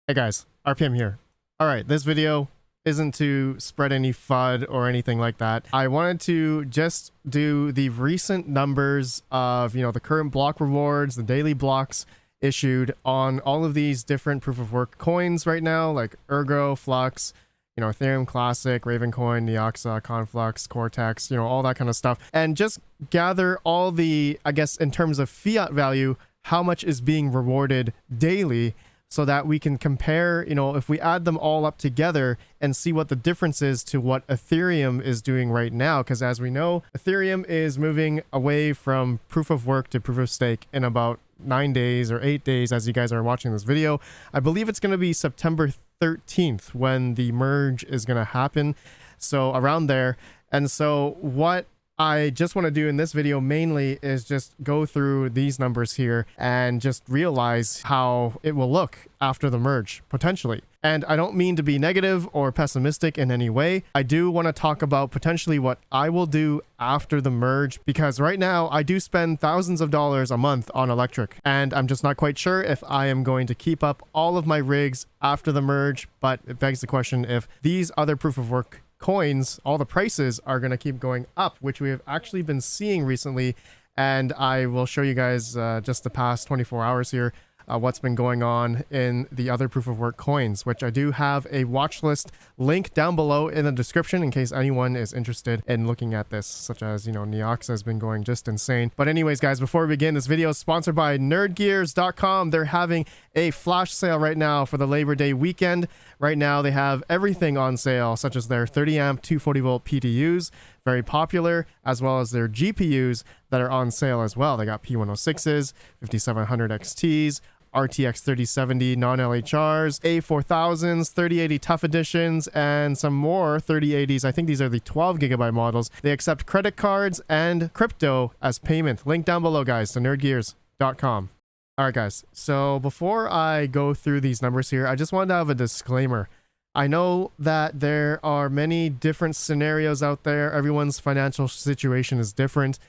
Hey guys, RPM here. All right, this video isn't to spread any FUD or anything like that. I wanted to just do the recent numbers of, the current block rewards, the daily blocks issued on all of these different proof of work coins right now, like Ergo, Flux, Ethereum Classic, Ravencoin, Neoxa, Conflux, Cortex, all that kind of stuff. And just gather all the, I guess, in terms of fiat value, how much is being rewarded daily, so that we can compare, if we add them all up together and see what the difference is to what Ethereum is doing right now. Because as we know, Ethereum is moving away from proof of work to proof of stake in about 9 days or 8 days as you guys are watching this video. I believe it's going to be September 13th when the merge is going to happen. So around there. And so what I just want to do in this video mainly is just go through these numbers here and just realize how it will look after the merge, potentially. And I don't mean to be negative or pessimistic in any way. I do want to talk about potentially what I will do after the merge, because right now I do spend thousands of dollars a month on electric, and I'm just not quite sure if I am going to keep up all of my rigs after the merge. But it begs the question if these other proof of work coins, all the prices are going to keep going up, which we have actually been seeing recently. And I will show you guys just the past 24 hours here what's been going on in the other proof of work coins, which I do have a watch list link down below in the description in case anyone is interested in looking at this, such as, Neoxa has been going just insane. But anyways, guys, before we begin, this video is sponsored by nerdgears.com. They're having a flash sale right now for the Labor Day weekend. Right now, they have everything on sale, such as their 30 amp 240 volt PTUs, very popular, as well as their GPUs that are on sale as well. They got P106s, 5700 XTs, RTX 3070 non-LHRs, A4000s, 3080 Tough Editions, and some more 3080s. I think these are the 12 gigabyte models. They accept credit cards and crypto as payment. Link down below, guys, to nerdgears.com. All right, guys. So before I go through these numbers here, I just wanted to have a disclaimer. I know that there are many different scenarios out there. Everyone's financial situation is different.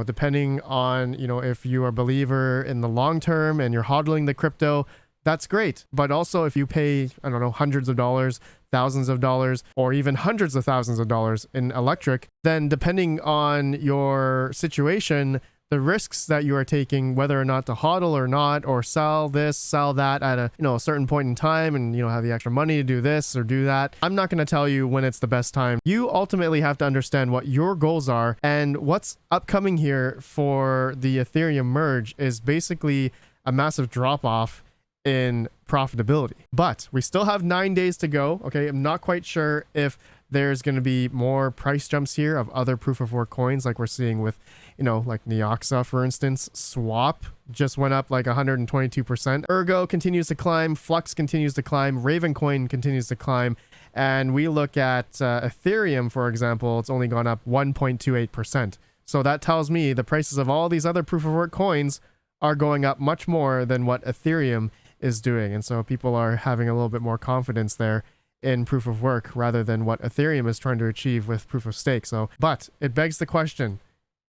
Depending on, if you are a believer in the long term and you're hodling the crypto, that's great. But also if you pay, I don't know, hundreds of dollars, thousands of dollars, or even hundreds of thousands of dollars in electric, then depending on your situation, the risks that you are taking, whether or not to hodl or not, or sell this, sell that at a certain point in time, and have the extra money to do this or do that. I'm not going to tell you when it's the best time. You ultimately have to understand what your goals are, and what's upcoming here for the Ethereum merge is basically a massive drop off in profitability. But we still have 9 days to go. Okay, I'm not quite sure if there's going to be more price jumps here of other proof of work coins, like we're seeing with, like Neoxa, for instance. Swap just went up like 122%. Ergo continues to climb. Flux continues to climb. Ravencoin continues to climb. And we look at Ethereum, for example, it's only gone up 1.28%. So that tells me the prices of all these other proof of work coins are going up much more than what Ethereum is doing. And so people are having a little bit more confidence there in proof of work rather than what Ethereum is trying to achieve with proof of stake. So, but it begs the question,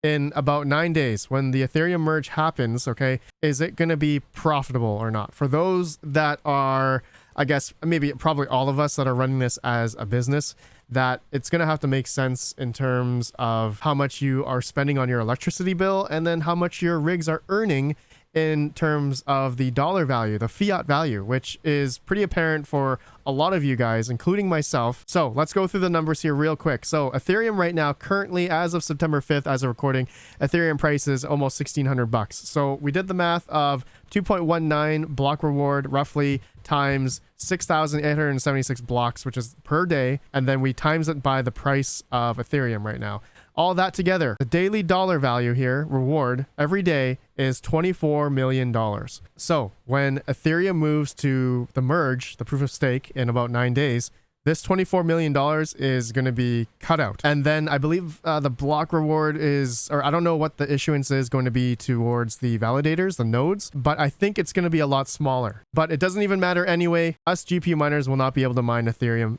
in about 9 days, when the Ethereum merge happens, okay, is it going to be profitable or not? For those that are, I guess, maybe probably all of us that are running this as a business, that it's going to have to make sense in terms of how much you are spending on your electricity bill and then how much your rigs are earning in terms of the dollar value, the fiat value, which is pretty apparent for a lot of you guys, including myself. So let's go through the numbers here real quick. So Ethereum right now, currently as of September 5th, as of recording, Ethereum price is almost $1,600. So we did the math of 2.19 block reward roughly times 6,876 blocks, which is per day. And then we times it by the price of Ethereum right now. All that together, the daily dollar value here, reward, every day is $24 million. So when Ethereum moves to the merge, the proof of stake, in about 9 days, this $24 million is going to be cut out. And then I believe the block reward is, or I don't know what the issuance is going to be towards the validators, the nodes, but I think it's going to be a lot smaller. But it doesn't even matter anyway. Us GPU miners will not be able to mine Ethereum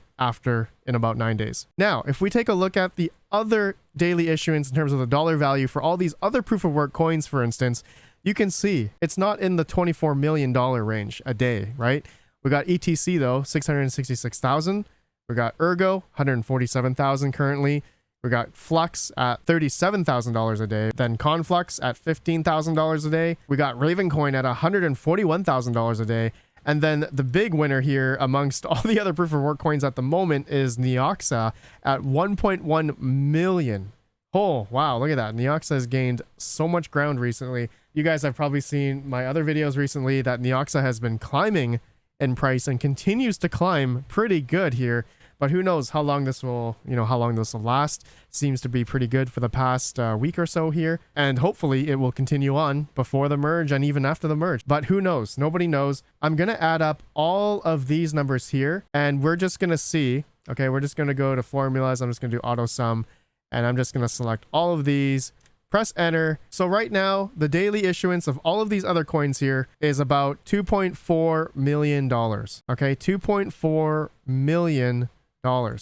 in about 9 days. Now, if we take a look at the other daily issuance in terms of the dollar value for all these other proof of work coins, for instance, you can see it's not in the $24 million range a day, right? We got ETC though, 666,000. We got Ergo, 147,000 currently. We got Flux at $37,000 a day. Then Conflux at $15,000 a day. We got Ravencoin at $141,000 a day. And then the big winner here amongst all the other proof of work coins at the moment is Neoxa at 1.1 million. Oh, wow. Look at that. Neoxa has gained so much ground recently. You guys have probably seen my other videos recently that Neoxa has been climbing in price and continues to climb pretty good here. But who knows how long this will, how long this will last. Seems to be pretty good for the past week or so here. And hopefully it will continue on before the merge and even after the merge. But who knows? Nobody knows. I'm going to add up all of these numbers here and we're just going to see. Okay, we're just going to go to formulas. I'm just going to do auto sum and I'm just going to select all of these. Press enter. So right now, the daily issuance of all of these other coins here is about $2.4 million. Okay, $2.4 million.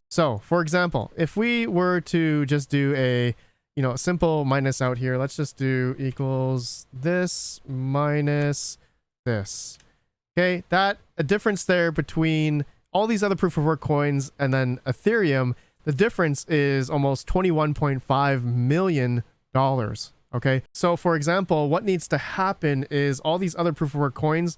So for example, if we were to just do a simple minus out here, let's just do equals this minus this. Okay, that a difference there between all these other proof of work coins and then Ethereum, the difference is almost $21.5 million. Okay, so for example, what needs to happen is all these other proof of work coins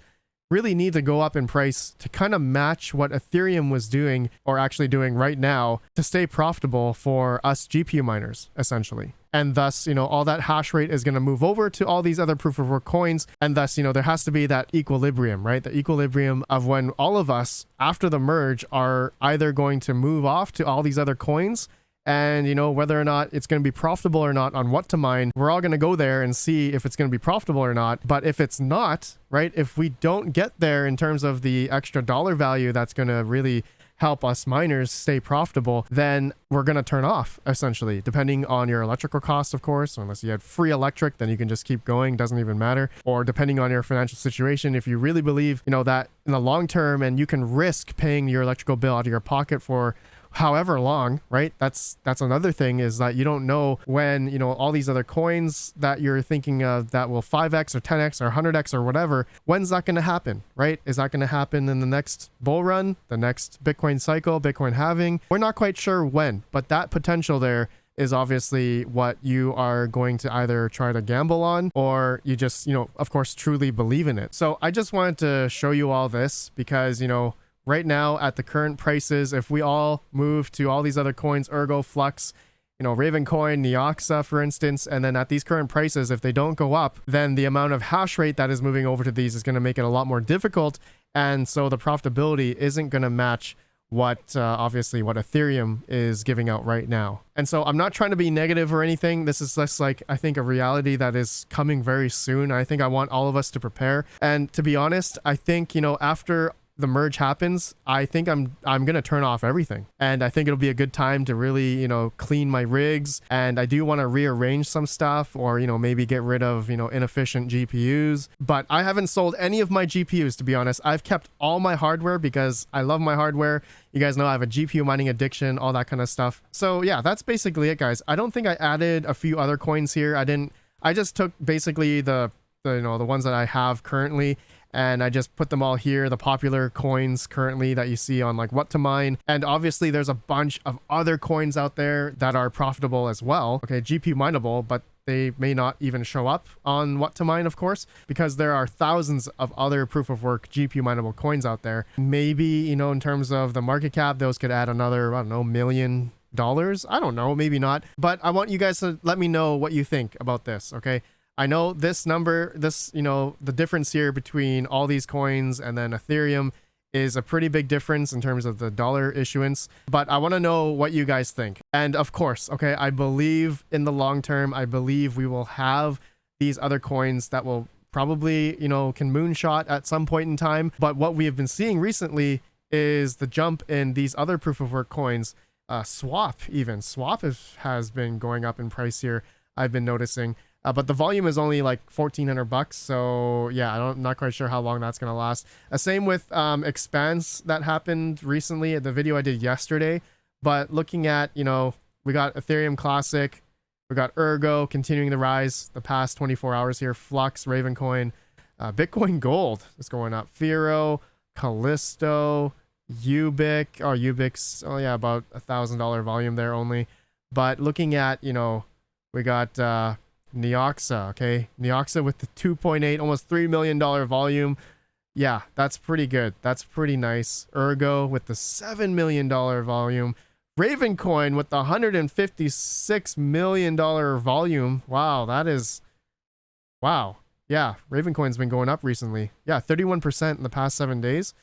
really need to go up in price to kind of match what Ethereum was doing or actually doing right now to stay profitable for us GPU miners, essentially. And thus, all that hash rate is going to move over to all these other proof of work coins. And thus, there has to be that equilibrium, right? The equilibrium of when all of us after the merge are either going to move off to all these other coins and whether or not it's going to be profitable or not on what to mine, we're all going to go there and see if it's going to be profitable or not. But if it's not, right, if we don't get there in terms of the extra dollar value that's going to really help us miners stay profitable, then we're going to turn off, essentially, depending on your electrical costs, of course. Unless you had free electric, then you can just keep going, doesn't even matter. Or depending on your financial situation, if you really believe that in the long term and you can risk paying your electrical bill out of your pocket for however long, right? That's another thing, is that you don't know when all these other coins that you're thinking of that will 5x or 10x or 100x or whatever, when's that going to happen, right? Is that going to happen in the next bull run, the next Bitcoin cycle, Bitcoin halving? We're not quite sure when, but that potential there is obviously what you are going to either try to gamble on or you just of course truly believe in it. So I just wanted to show you all this because right now at the current prices, if we all move to all these other coins, Ergo, Flux, Ravencoin, Neoxa, for instance, and then at these current prices, if they don't go up, then the amount of hash rate that is moving over to these is going to make it a lot more difficult. And so the profitability isn't going to match what obviously what Ethereum is giving out right now. And so I'm not trying to be negative or anything. This is just like, I think, a reality that is coming very soon. I think I want all of us to prepare. And to be honest, I think, after the merge happens, I think I'm gonna turn off everything, and I think it'll be a good time to really clean my rigs, and I do want to rearrange some stuff or maybe get rid of inefficient GPUs. But I haven't sold any of my GPUs, to be honest. I've kept all my hardware because I love my hardware. You guys know I have a GPU mining addiction, all that kind of stuff. So yeah, that's basically it, guys. I don't think I added a few other coins here. I just took basically the ones that I have currently, and I just put them all here, the popular coins currently that you see on like what to mine. And obviously there's a bunch of other coins out there that are profitable as well. Okay, GPU mineable, but they may not even show up on what to mine, of course, because there are thousands of other proof of work GPU mineable coins out there. Maybe, in terms of the market cap, those could add another, I don't know, $1 million. I don't know, maybe not. But I want you guys to let me know what you think about this, okay? I know this number, the difference here between all these coins and then Ethereum is a pretty big difference in terms of the dollar issuance, but I want to know what you guys think. And of course, okay, I believe in the long term, I believe we will have these other coins that will probably, can moonshot at some point in time. But what we have been seeing recently is the jump in these other proof of work coins. Swap has been going up in price here, I've been noticing. But the volume is only like $1,400, so yeah, I'm not quite sure how long that's gonna last. Same with Expanse that happened recently at the video I did yesterday. But looking at, we got Ethereum Classic, we got Ergo continuing the rise the past 24 hours here, Flux, Ravencoin, Bitcoin Gold is going up, Firo, Callisto, Ubic. Oh, Ubic's, oh yeah, about $1,000 volume there only. But looking at, you know, we got Neoxa, okay? Neoxa with the 2.8, almost $3 million volume. Yeah, that's pretty good. That's pretty nice. Ergo with the $7 million volume. Ravencoin with the $156 million volume. Wow, that is... Wow. Yeah, Ravencoin's been going up recently. Yeah, 31% in the past 7 days.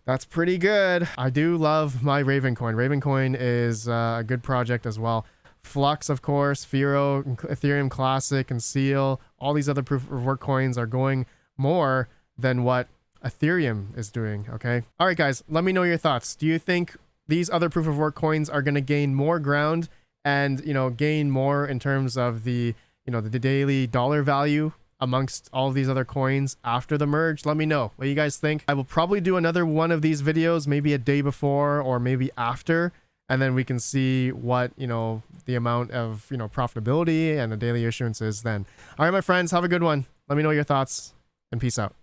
That's pretty good. I do love my Ravencoin. Ravencoin is a good project as well. Flux, of course, Firo, Ethereum Classic, and Seal. All these other proof of work coins are going more than what Ethereum is doing, okay? All right, guys, let me know your thoughts. Do you think these other proof of work coins are going to gain more ground and, you know, gain more in terms of the, you know, the daily dollar value amongst all of these other coins after the merge? Let me know what you guys think. I will probably do another one of these videos, maybe a day before or maybe after, and then we can see what, you know, the amount of, you know, profitability and the daily issuance is then. All right, my friends, have a good one. Let me know your thoughts and peace out.